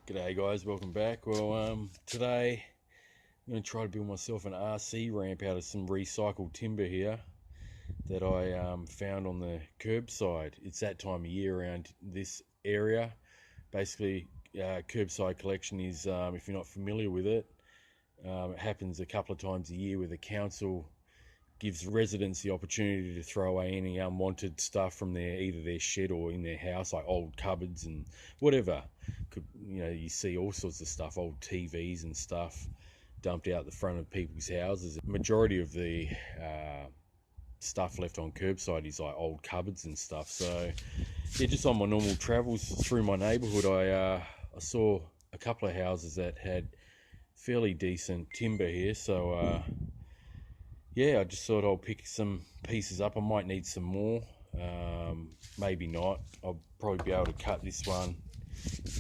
G'day guys, welcome back. Well, today I'm going to try to build myself an RC ramp out of some recycled timber here that I found on the curbside. It's that time of year around this area. Basically, curbside collection is, if you're not familiar with it, it happens a couple of times a year where the council gives residents the opportunity to throw away any unwanted stuff from either their shed or in their house, like old cupboards and whatever. You see all sorts of stuff, old TVs and stuff dumped out the front of people's houses. The majority of the stuff left on curbside is like old cupboards and stuff. So yeah, just on my normal travels through my neighborhood, I saw a couple of houses that had fairly decent timber here. So yeah, I just thought I'll pick some pieces up. I might need some more, maybe not. I'll probably be able to cut this one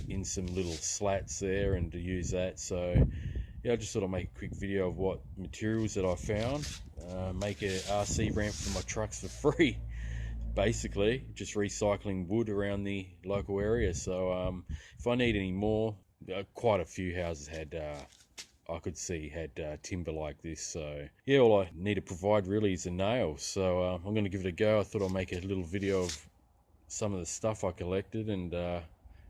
in some little slats there and to use that. So yeah, I just thought I'd make a quick video of what materials that I found. Make a RC ramp for my trucks for free. Basically, just recycling wood around the local area. So if I need any more, quite a few houses had I could see had timber like this. So yeah, all I need to provide really is a nail. So I'm going to give it a go. I thought I'll make a little video of some of the stuff I collected, and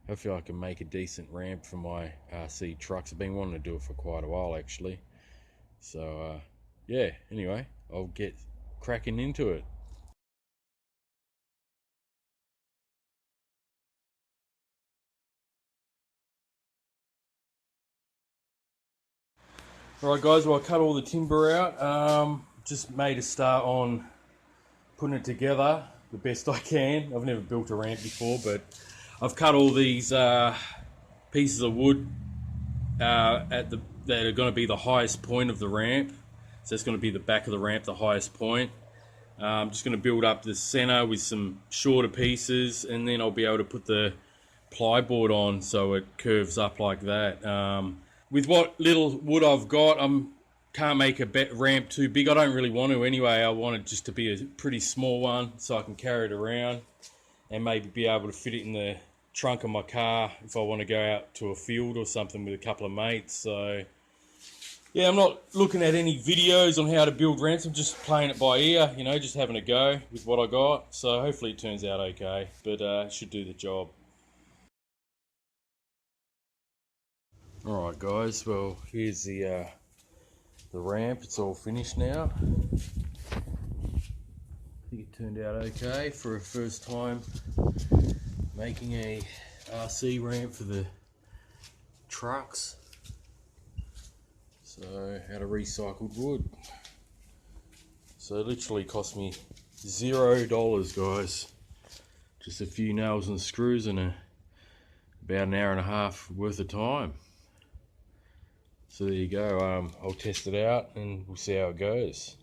hopefully I can make a decent ramp for my RC trucks. I've been wanting to do it for quite a while actually. So yeah, anyway, I'll get cracking into it. Alright guys, well I cut all the timber out. Just made a start on putting it together the best I can. I've never built a ramp before, but I've cut all these pieces of wood that are going to be the highest point of the ramp. So it's going to be the back of the ramp, the highest point. I'm just going to build up the center with some shorter pieces, and then I'll be able to put the plyboard on so it curves up like that. With what little wood I've got, can't make a ramp too big. I don't really want to anyway. I want it just to be a pretty small one so I can carry it around and maybe be able to fit it in the trunk of my car if I want to go out to a field or something with a couple of mates. So yeah, I'm not looking at any videos on how to build ramps. I'm just playing it by ear, just having a go with what I got. So hopefully it turns out okay, but it should do the job. Alright guys, well here's the ramp. It's all finished now. I think it turned out okay for a first time making a RC ramp for the trucks. So out of recycled wood. So it literally cost me $0, guys. Just a few nails and screws and about an hour and a half worth of time. So there you go. I'll test it out and we'll see how it goes.